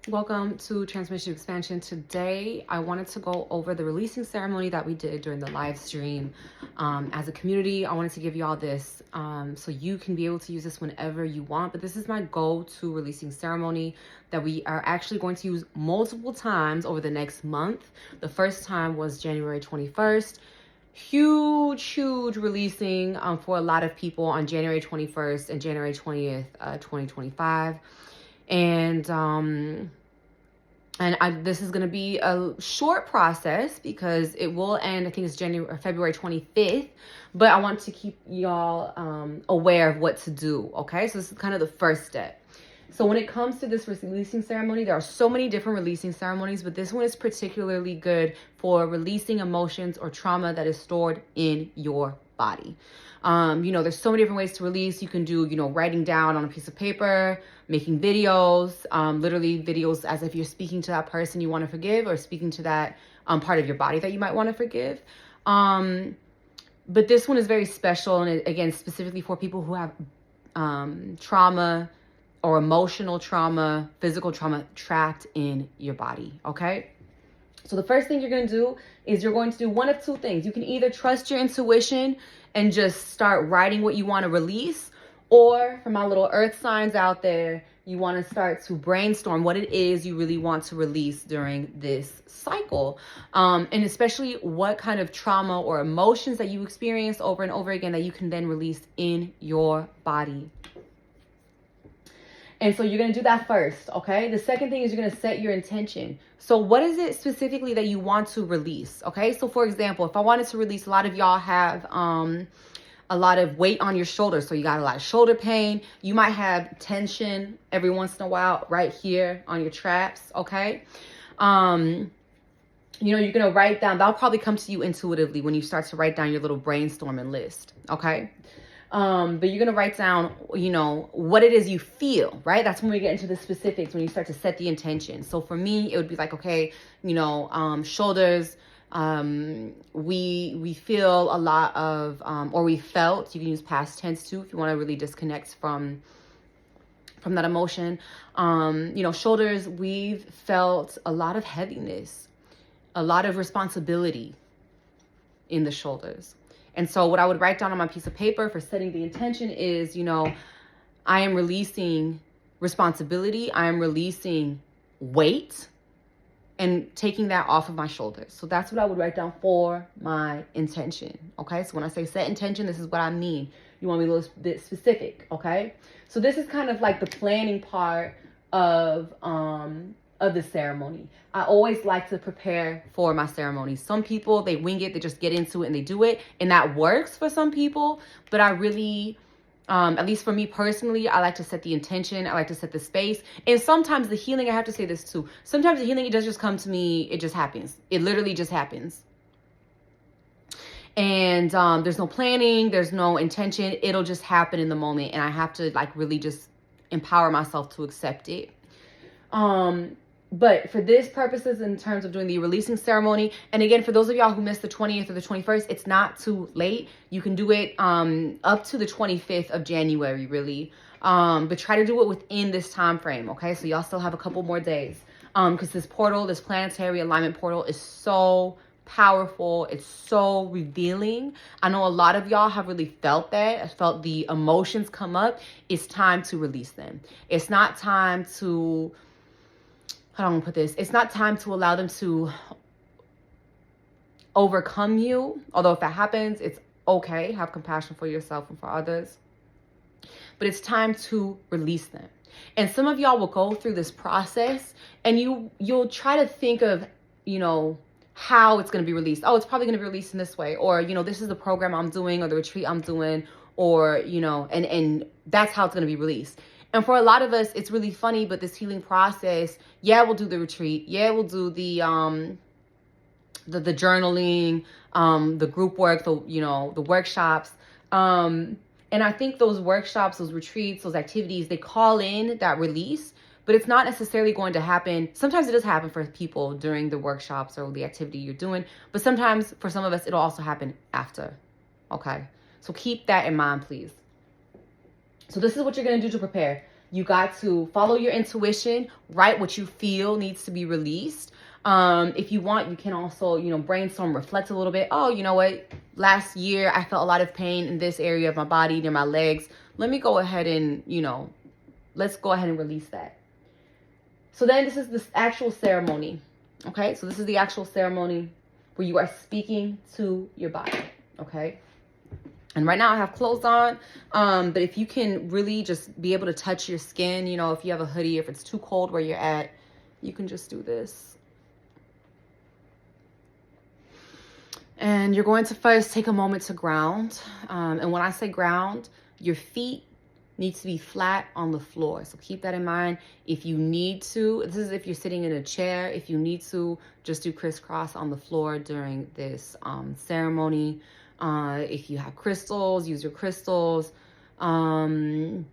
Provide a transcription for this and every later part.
Welcome to Transmission Expansion. Today, I wanted to go over the releasing ceremony that we did during the live stream. As a community, I wanted to give you all this so you can be able to use this whenever you want. But this is my go-to releasing ceremony that we are actually going to use multiple times over the next month. The first time was January 21st. Huge releasing for a lot of people on January 21st and January 20th, 2025. And this is going to be a short process because it will end, I think it's February 25th, but I want to keep y'all aware of what to do, okay? So this is kind of the first step. So when it comes to this releasing ceremony, there are so many different releasing ceremonies, but this one is particularly good for releasing emotions or trauma that is stored in your body. There's so many different ways to release. You can do, writing down on a piece of paper, making videos, literally videos as if you're speaking to that person you want to forgive or speaking to that part of your body that you might want to forgive. But this one is very special. And again, specifically for people who have trauma or emotional trauma, physical trauma trapped in your body. Okay. So the first thing you're going to do is you're going to do one of two things. You can either trust your intuition and just start writing what you want to release, or for my little earth signs out there, you want to start to brainstorm what it is you really want to release during this cycle. And especially what kind of trauma or emotions that you experience over and over again that you can then release in your body. And so you're going to do that first, okay? The second thing is you're going to set your intention. So what is it specifically that you want to release, okay? So for example, if I wanted to release, a lot of y'all have a lot of weight on your shoulders. So you got a lot of shoulder pain. You might have tension every once in a while right here on your traps, okay? You're going to write down. That'll probably come to you intuitively when you start to write down your little brainstorming list, okay? But you're going to write down, what it is you feel, right? That's when we get into the specifics, when you start to set the intention. So for me, it would be like, okay, shoulders, we feel a lot of, or we felt, you can use past tense too, if you want to really disconnect from that emotion. Shoulders, we've felt a lot of heaviness, a lot of responsibility in the shoulders. And so what I would write down on my piece of paper for setting the intention is, I am releasing responsibility. I am releasing weight and taking that off of my shoulders. So that's what I would write down for my intention. Okay. So when I say set intention, this is what I mean. You want me a little bit specific. Okay. So this is kind of like the planning part of the ceremony. I always like to prepare for my ceremonies. Some people, they wing it, they just get into it and they do it. And that works for some people. But I really, at least for me personally, I like to set the intention. I like to set the space. And sometimes the healing, I have to say this too. Sometimes the healing, it does just come to me. It just happens. It literally just happens. And there's no planning. There's no intention. It'll just happen in the moment. And I have to really just empower myself to accept it. But for this purposes, in terms of doing the releasing ceremony, and again, for those of y'all who missed the 20th or the 21st, it's not too late. You can do it up to the 25th of January, really. But try to do it within this time frame, okay? So y'all still have a couple more days. Because this portal, this planetary alignment portal is so powerful. It's so revealing. I know a lot of y'all have really felt that. I felt the emotions come up. It's time to release them. It's not time to... how do I want to put this? It's not time to allow them to overcome you. Although if that happens, it's okay. Have compassion for yourself and for others. But it's time to release them. And some of y'all will go through this process and you'll try to think of, how it's going to be released. Oh, it's probably going to be released in this way. Or, this is the program I'm doing or the retreat I'm doing. Or, and that's how it's going to be released. And for a lot of us, it's really funny, but this healing process, we'll do the retreat. We'll do the journaling, the group work, the workshops. And I think those workshops, those retreats, those activities, they call in that release, but it's not necessarily going to happen. Sometimes it does happen for people during the workshops or the activity you're doing, but sometimes for some of us, it'll also happen after. Okay. So keep that in mind, please. So this is what you're going to do to prepare. You got to follow your intuition, write what you feel needs to be released. If you want, you can also, brainstorm, reflect a little bit. Oh, you know what? Last year, I felt a lot of pain in this area of my body, near my legs. Let me go ahead and, let's go ahead and release that. So then this is the actual ceremony. Okay, so this is the actual ceremony where you are speaking to your body. Okay. And right now I have clothes on, but if you can really just be able to touch your skin, if you have a hoodie, if it's too cold where you're at, you can just do this. And you're going to first take a moment to ground. And when I say ground, your feet need to be flat on the floor. So keep that in mind. If you need to, this is if you're sitting in a chair, if you need to, just do crisscross on the floor during this ceremony. If you have crystals, use your crystals. If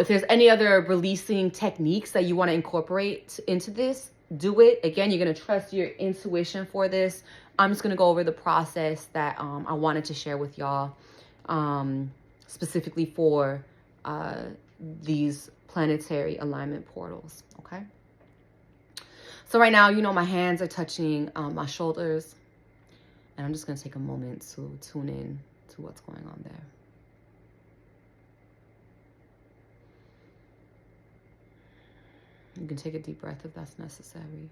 there's any other releasing techniques that you want to incorporate into this, do it. Again, you're going to trust your intuition for this. I'm just going to go over the process that I wanted to share with y'all, specifically for these planetary alignment portals. Okay. So right now, my hands are touching my shoulders. And I'm just going to take a moment to tune in to what's going on there. You can take a deep breath if that's necessary.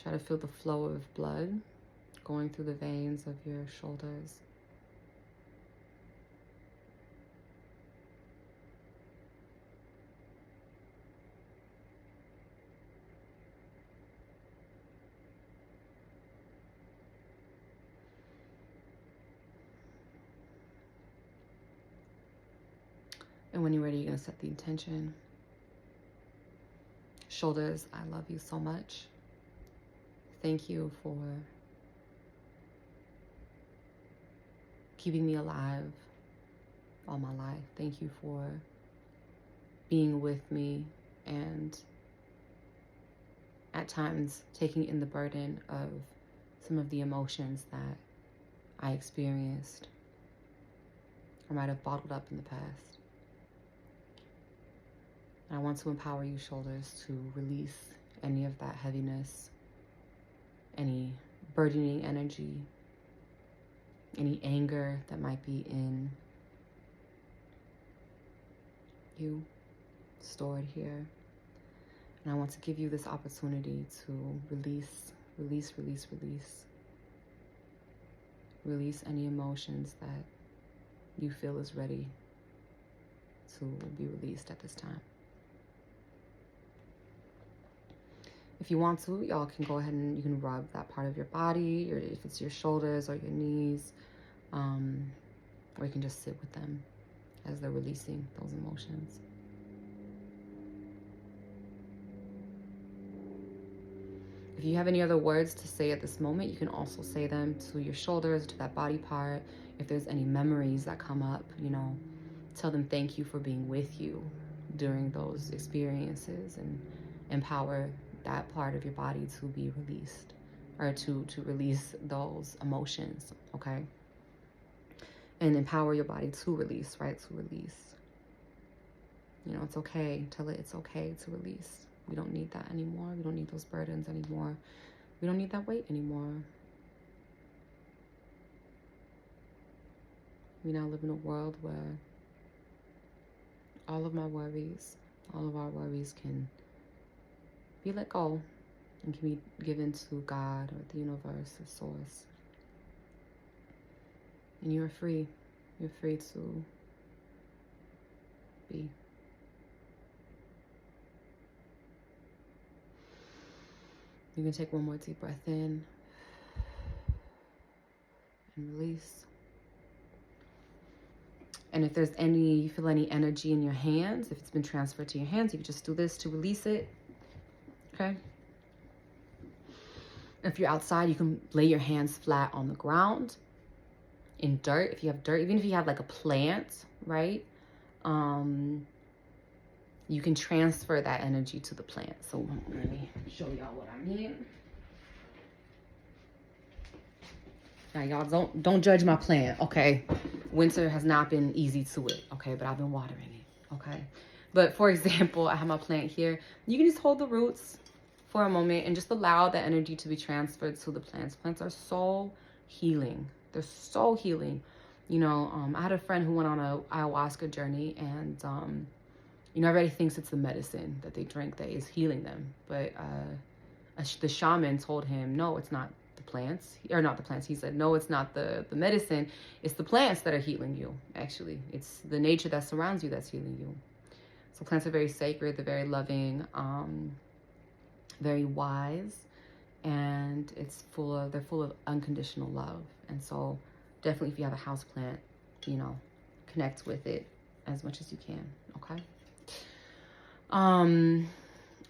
Try to feel the flow of blood going through the veins of your shoulders. And when you're ready, you're going to set the intention. Shoulders, I love you so much. Thank you for keeping me alive all my life. Thank you for being with me and at times taking in the burden of some of the emotions that I experienced or might have bottled up in the past. I want to empower you, shoulders, to release any of that heaviness, any burdening energy, any anger that might be in you, stored here. And I want to give you this opportunity to release any emotions that you feel is ready to be released at this time. If you want to, y'all can go ahead and you can rub that part of your body, or if it's your shoulders or your knees, or you can just sit with them as they're releasing those emotions. If you have any other words to say at this moment, you can also say them to your shoulders, to that body part. If there's any memories that come up, tell them thank you for being with you during those experiences, and empower that part of your body to be released, or to release those emotions, okay? And empower your body to release, right? To release. It's okay. Tell it it's okay to release. We don't need that anymore. We don't need those burdens anymore. We don't need that weight anymore. We now live in a world where all of my worries, all of our worries can be let go and can be given to God or the universe or source. And you're free. You're free to be. You can take one more deep breath in and release. And if there's you feel any energy in your hands, if it's been transferred to your hands, you can just do this to release it. Okay? If you're outside, you can lay your hands flat on the ground in dirt. If you have dirt, even if you have like a plant, right? You can transfer that energy to the plant. So let me show y'all what I mean. Now, y'all don't judge my plant, okay? Winter has not been easy to it, okay? But I've been watering it, okay? But for example, I have my plant here. You can just hold the roots for a moment and just allow that energy to be transferred to the plants. Plants are so healing. They're so healing. You know, I had a friend who went on a ayahuasca journey, and you know, everybody thinks it's the medicine that they drink that is healing them. But the shaman told him, no, it's not the plants, or not the plants. He said, no, it's not the medicine. It's the plants that are healing you, actually. It's the nature that surrounds you that's healing you. So plants are very sacred. They're very loving, very wise, and they're full of unconditional love. And so definitely, if you have a house plant, you know, connect with it as much as you can. Okay.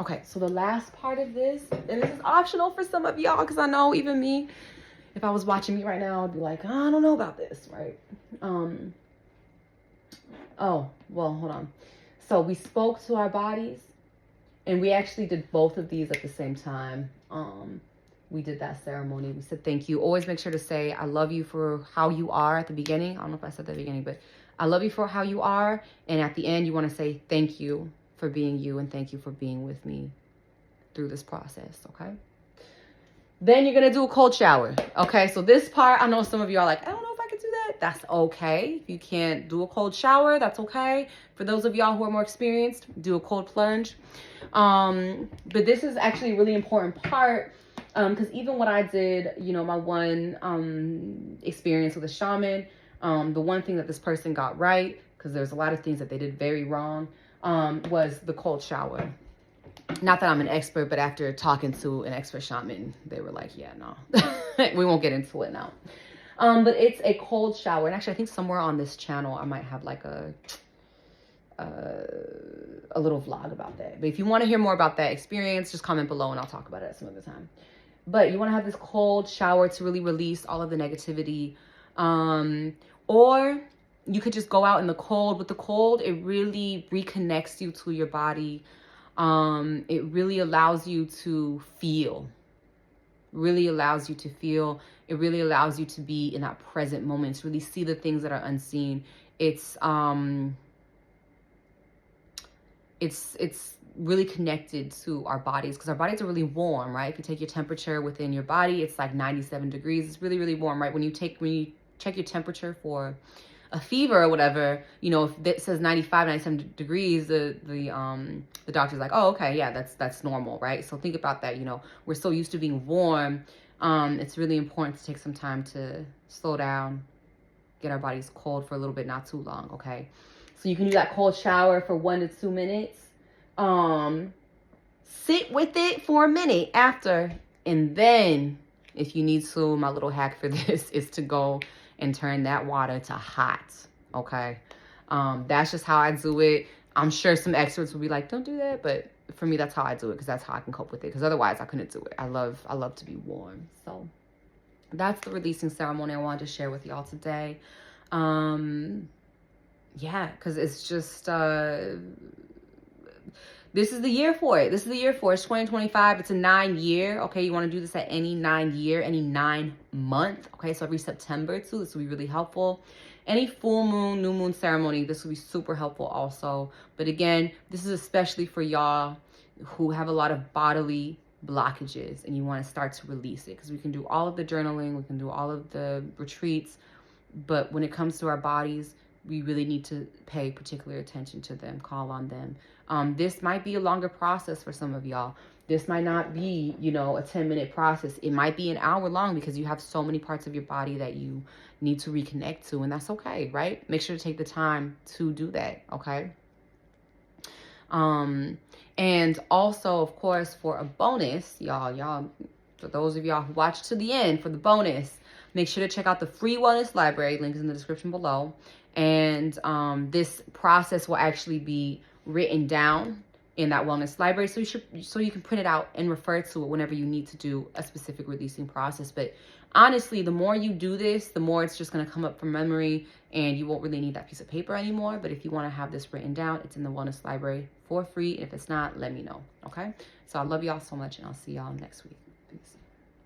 Okay, so the last part of this, and this is optional for some of y'all, because I know even me, if I was watching me right now, I'd be like, I don't know about this, right? Oh, well, hold on. So we spoke to our bodies, and we actually did both of these at the same time. We did that ceremony. We said thank you. Always make sure to say, I love you for how you are at the beginning. I don't know if I said that at the beginning, but I love you for how you are. And at the end, you want to say thank you for being you, and thank you for being with me through this process, okay? Then you're gonna do a cold shower, okay? So this part, I know some of you are like, I don't know if I can do that. That's okay. If you can't do a cold shower, that's okay. For those of y'all who are more experienced, do a cold plunge. But this is actually a really important part, because even when I did, you know, my one experience with a shaman, the one thing that this person got right, because there's a lot of things that they did very wrong, was the cold shower. Not that I'm an expert, but after talking to an expert shaman, they were like, yeah, no, we won't get into it now. But it's a cold shower. And actually, I think somewhere on this channel, I might have like a little vlog about that. But if you want to hear more about that experience, just comment below and I'll talk about it some other time. But you want to have this cold shower to really release all of the negativity. Or you could just go out in the cold. With the cold, it really reconnects you to your body. It really allows you to feel. Really allows you to feel. It really allows you to be in that present moment, to really see the things that are unseen. It's really connected to our bodies, because our bodies are really warm, right? If you take your temperature within your body, it's like 97 degrees. It's really, really warm, right? When you check your temperature for a fever or whatever, you know, if it says 95, 97 degrees, the doctor's like, oh, okay, yeah, that's normal, right? So think about that. You know, we're so used to being warm. It's really important to take some time to slow down, get our bodies cold for a little bit, not too long, okay? So you can do that cold shower for 1 to 2 minutes. Sit with it for a minute after, and then if you need to, my little hack for this is to go and turn that water to hot, okay? That's just how I do it. I'm sure some experts will be like, don't do that, but for me, that's how I do it, because that's how I can cope with it, because otherwise I couldn't do it. I love to be warm. So that's the releasing ceremony I wanted to share with y'all today. Yeah, because it's just, this is the year for it. This is the year for it. It's 2025. It's a 9-year. Okay, you want to do this at any 9-year, any 9-month. Okay, so every September too. This will be really helpful. Any full moon, new moon ceremony, this will be super helpful also. But again, this is especially for y'all who have a lot of bodily blockages and you want to start to release it, because we can do all of the journaling, we can do all of the retreats, but when it comes to our bodies, we really need to pay particular attention to them, call on them. This might be a longer process for some of y'all. This might not be, you know, a 10-minute process. It might be an hour long, because you have so many parts of your body that you need to reconnect to, and that's okay, right? Make sure to take the time to do that, okay? And also, of course, for a bonus, y'all, for those of y'all who watch to the end, for the bonus, make sure to check out the free wellness library. Link is in the description below. And this process will actually be written down in that wellness library, so you can print it out and refer to it whenever you need to do a specific releasing process. But honestly, the more you do this, the more it's just going to come up from memory, and you won't really need that piece of paper anymore. But if you want to have this written down, it's in the wellness library for free. If it's not, let me know. Okay, so I love y'all so much, and I'll see y'all next week. Peace.